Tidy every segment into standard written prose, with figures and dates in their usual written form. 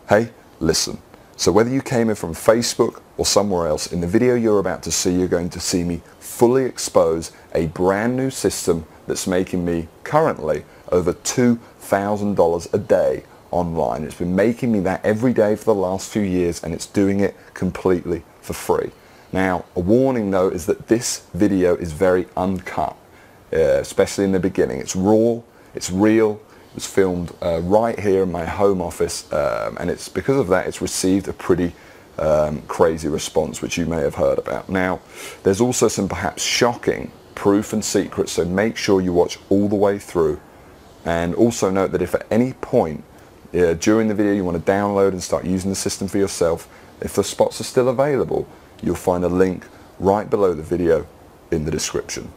Hey, listen. So whether you came in from Facebook or somewhere else, in the video you're about to see, you're going to see me fully expose a brand new system that's making me currently over $2,000 a day online. It's been making me that every day for the last few years, and it's doing it completely for free. Now, a warning though is that this video is very uncut, especially in the beginning. It's raw, it's real. It was filmed right here in my home office, and it's because of that it's received a pretty crazy response, which you may have heard about. Now, there's also some perhaps shocking proof and secrets, so make sure you watch all the way through. And also note that if at any point during the video you want to download and start using the system for yourself, if the spots are still available, you'll find a link right below the video in the description.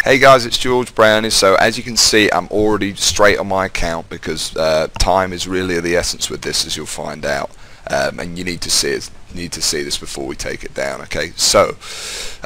Hey guys, it's George Brownie. So as you can see, I'm already straight on my account because time is really the essence with this, as you'll find out, and you need to see it. You need to see this before we take it down. Okay, so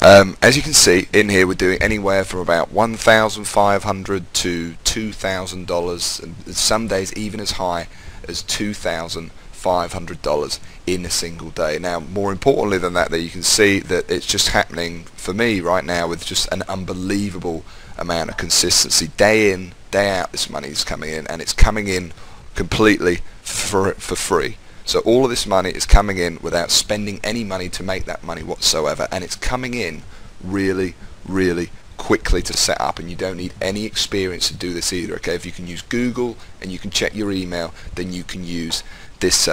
as you can see in here, we're doing anywhere from about $1,500 to $2,000, and some days even as high as $2,500 in a single day. Now, more importantly than that, you can see that it's just happening for me right now with just an unbelievable amount of consistency. Day in, day out, this money is coming in, and it's coming in completely for free. So all of this money is coming in without spending any money to make that money whatsoever, and it's coming in really, really quickly to set up, and you don't need any experience to do this either. Okay, if you can use Google and you can check your email, then you can use this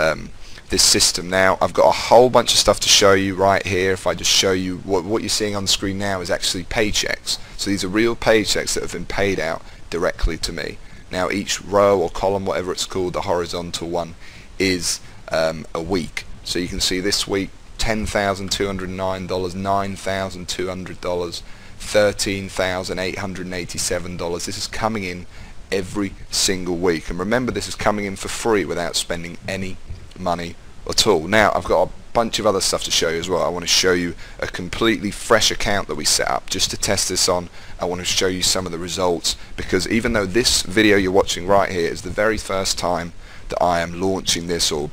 this system. Now, I've got a whole bunch of stuff to show you right here. If I just show you what you're seeing on the screen now is actually paychecks. So these are real paychecks that have been paid out directly to me. Now, each row or column, whatever it's called, the horizontal one, is a week. So you can see this week $10,209, $9,200, $13,887. This is coming in every single week, and remember, this is coming in for free without spending any money at all. Now, I've got a bunch of other stuff to show you as well. I want to show you a completely fresh account that we set up just to test this on. I want to show you some of the results, because even though this video you're watching right here is the very first time that I am launching this or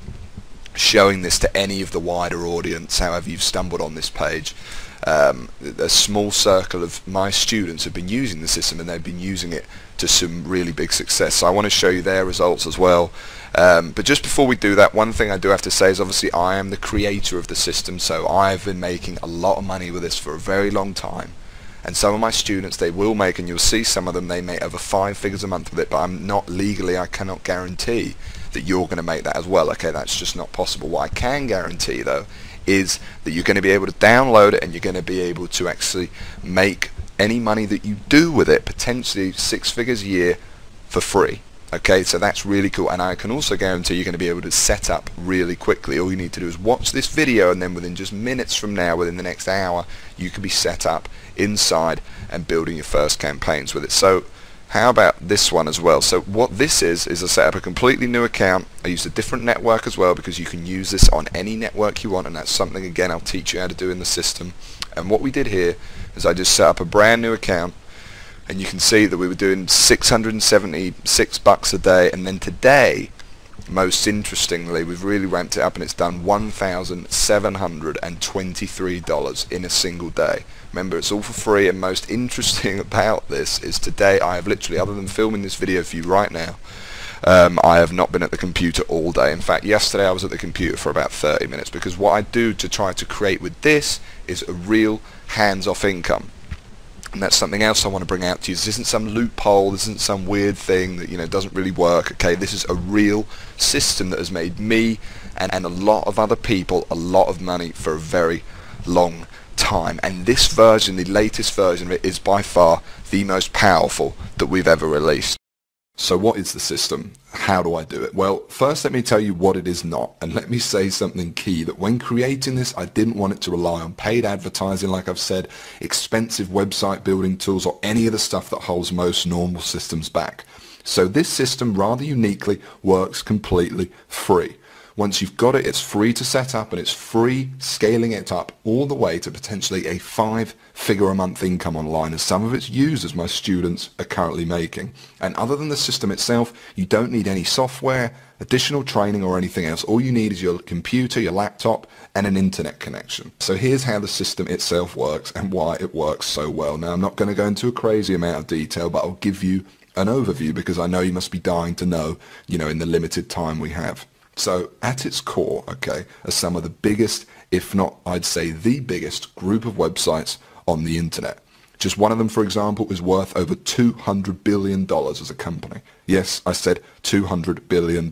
showing this to any of the wider audience, however you've stumbled on this page, a small circle of my students have been using the system, and they've been using it to some really big success. So I want to show you their results as well. But just before we do that, one thing I do have to say is obviously I am the creator of the system, so I've been making a lot of money with this for a very long time. And some of my students, they will make, and you'll see some of them, they make over 5 figures a month with it, but I'm not legally, I cannot guarantee that you're going to make that as well. Okay, that's just not possible. What I can guarantee though is that you're going to be able to download it, and you're going to be able to actually make any money that you do with it, potentially 6 figures a year, for free. Okay, so that's really cool, and I can also guarantee you're going to be able to set up really quickly. All you need to do is watch this video, and then within just minutes from now, within the next hour, you can be set up inside and building your first campaigns with it. So how about this one as well? So what this is I set up a completely new account. I used a different network as well, because you can use this on any network you want, and that's something, again, I'll teach you how to do in the system. And what we did here is I just set up a brand new account, and you can see that we were doing $676 a day, and then today, most interestingly, we've really ramped it up, and it's done $1,723 in a single day. Remember, it's all for free, and most interesting about this is today I have literally, other than filming this video for you right now, I have not been at the computer all day. In fact, yesterday I was at the computer for about 30 minutes, because what I do to try to create with this is a real hands-off income. And that's something else I want to bring out to you. This isn't some loophole, this isn't some weird thing that, you know, doesn't really work. Okay, this is a real system that has made me and a lot of other people a lot of money for a very long time. And this version, the latest version of it, is by far the most powerful that we've ever released. So what is the system? How do I do it? Well, first let me tell you what it is not, and let me say something key, that when creating this, I didn't want it to rely on paid advertising, like I've said, expensive website building tools, or any of the stuff that holds most normal systems back. So this system, rather uniquely, works completely free. Once you've got it, it's free to set up, and it's free scaling it up all the way to potentially a 5-figure-a-month income online, as some of its users, my students, are currently making. And other than the system itself, you don't need any software, additional training, or anything else. All you need is your computer, your laptop, and an internet connection. So here's how the system itself works and why it works so well. Now, I'm not going to go into a crazy amount of detail, but I'll give you an overview because I know you must be dying to know, in the limited time we have. So at its core, okay, are some of the biggest, if not, I'd say the biggest group of websites on the internet. Just one of them, for example, is worth over $200 billion as a company. Yes, I said $200 billion.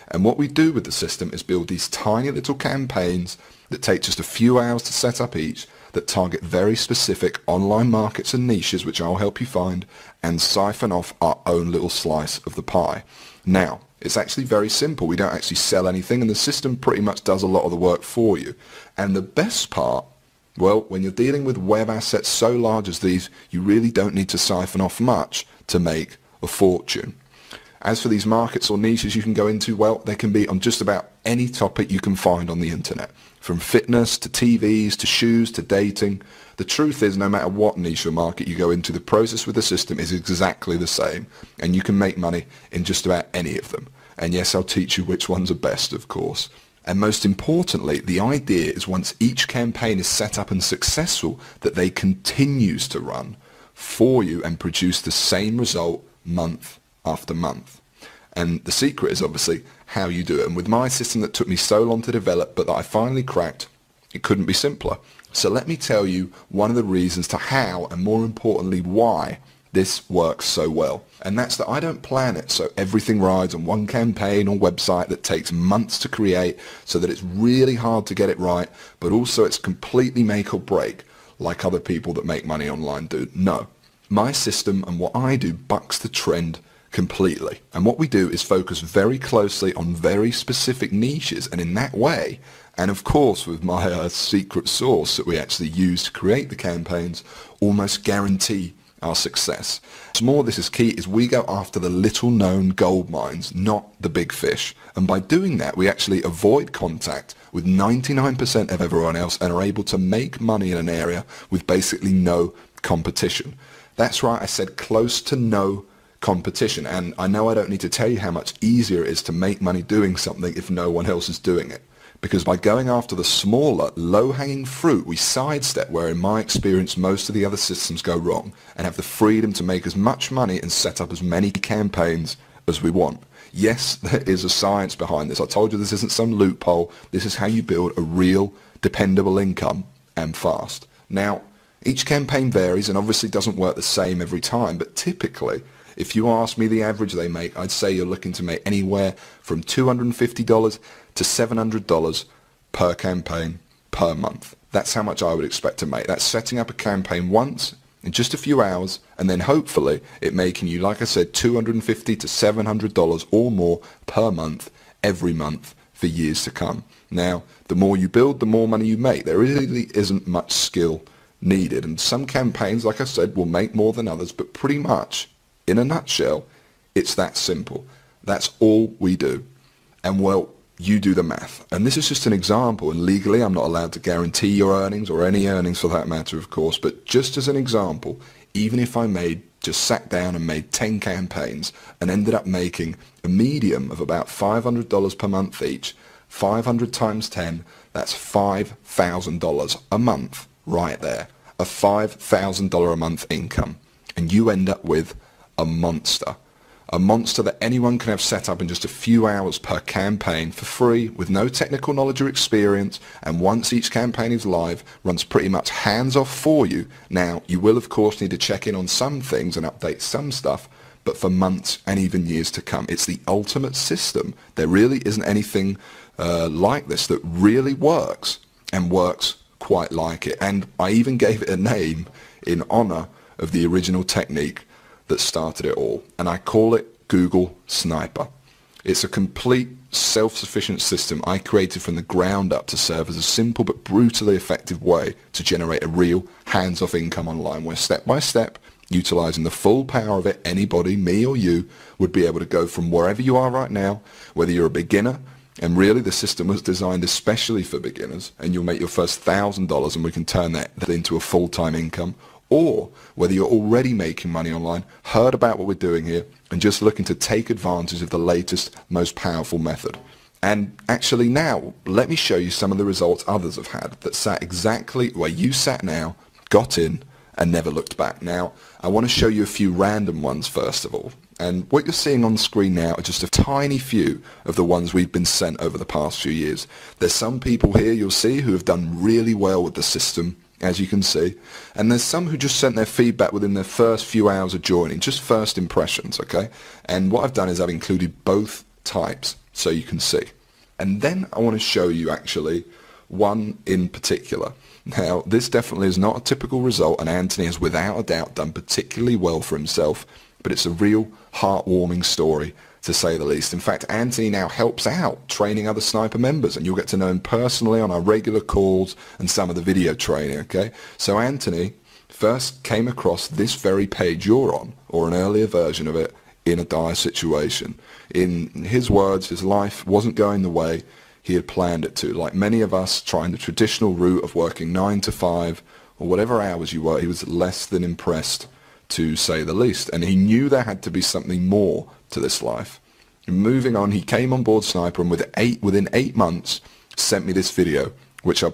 And what we do with the system is build these tiny little campaigns that take just a few hours to set up each, that target very specific online markets and niches, which I'll help you find, and siphon off our own little slice of the pie. Now, it's actually very simple. We don't actually sell anything, and the system pretty much does a lot of the work for you. And the best part, well, when you're dealing with web assets so large as these, you really don't need to siphon off much to make a fortune. As for these markets or niches you can go into, well, they can be on just about any topic you can find on the internet. From fitness to TVs to shoes to dating. The truth is, no matter what niche or market you go into, the process with the system is exactly the same, and you can make money in just about any of them. And yes, I'll teach you which ones are best, of course. And most importantly, the idea is once each campaign is set up and successful, that they continues to run for you and produce the same result month after month. And the secret is obviously how you do it. And with my system that took me so long to develop, but that I finally cracked, it couldn't be simpler. So let me tell you one of the reasons to how, and more importantly why, this works so well. And that's that I don't plan it so everything rides on one campaign or website that takes months to create, so that it's really hard to get it right, but also it's completely make or break like other people that make money online do. No. My system and what I do bucks the trend completely. And what we do is focus very closely on very specific niches, and in that way, and of course with my secret sauce that we actually use to create the campaigns, almost guarantee our success. What's more, this is key, is we go after the little known gold mines, not the big fish. And by doing that, we actually avoid contact with 99% of everyone else and are able to make money in an area with basically no competition. That's right, I said close to no competition. And I know I don't need to tell you how much easier it is to make money doing something if no one else is doing it. Because by going after the smaller, low-hanging fruit, we sidestep where, in my experience, most of the other systems go wrong, and have the freedom to make as much money and set up as many campaigns as we want. Yes, there is a science behind this. I told you this isn't some loophole. This is how you build a real, dependable income, and fast. Now, each campaign varies and obviously doesn't work the same every time, but typically, if you ask me the average they make, I'd say you're looking to make anywhere from $250 to $700 per campaign per month. That's how much I would expect to make. That's setting up a campaign once in just a few hours, and then hopefully it making you, like I said, $250 to $700 or more per month, every month for years to come. Now, the more you build, the more money you make. There really isn't much skill needed, and some campaigns, like I said, will make more than others, but pretty much, in a nutshell, it's that simple. That's all we do. And well, you do the math. And this is just an example, and legally I'm not allowed to guarantee your earnings, or any earnings for that matter, of course, but just as an example, even if I just sat down and made 10 campaigns and ended up making a medium of about $500 per month each, 500 times 10, that's $5,000 a month right there. A $5,000 a month income. And you end up with a monster. A monster that anyone can have set up in just a few hours per campaign for free, with no technical knowledge or experience, and once each campaign is live, runs pretty much hands-off for you. Now, you will of course need to check in on some things and update some stuff, but for months and even years to come. It's the ultimate system. There really isn't anything like this that really works, and works quite like it. And I even gave it a name in honor of the original technique that started it all, and I call it Google Sniper. It's a complete self-sufficient system I created from the ground up to serve as a simple but brutally effective way to generate a real hands-off income online, where step by step, utilizing the full power of it, anybody, me or you, would be able to go from wherever you are right now, whether you're a beginner, And really, the system was designed especially for beginners, and you'll make your first $1,000 and we can turn that into a full-time income. Or whether you're already making money online, heard about what we're doing here, and just looking to take advantage of the latest, most powerful method. And actually now, let me show you some of the results others have had that sat exactly where you sat now, got in, and never looked back. Now, I want to show you a few random ones first of all. And what you're seeing on the screen now are just a tiny few of the ones we've been sent over the past few years. There's some people here you'll see who have done really well with the system, as you can see. And there's some who just sent their feedback within their first few hours of joining, just first impressions, okay? And what I've done is I've included both types so you can see. And then I want to show you actually one in particular. Now, this definitely is not a typical result, and Anthony has without a doubt done particularly well for himself, but it's a real heartwarming story, to say the least. In fact, Anthony now helps out training other sniper members, and you'll get to know him personally on our regular calls and some of the video training, okay? So Anthony first came across this very page you're on, or an earlier version of it, in a dire situation. In his words, his life wasn't going the way he had planned it to. Like many of us trying the traditional route of working 9 to 5 or whatever hours you work, he was less than impressed, to say the least. And he knew there had to be something more to this life. And moving on, he came on board Sniper, and within 8 months sent me this video, which I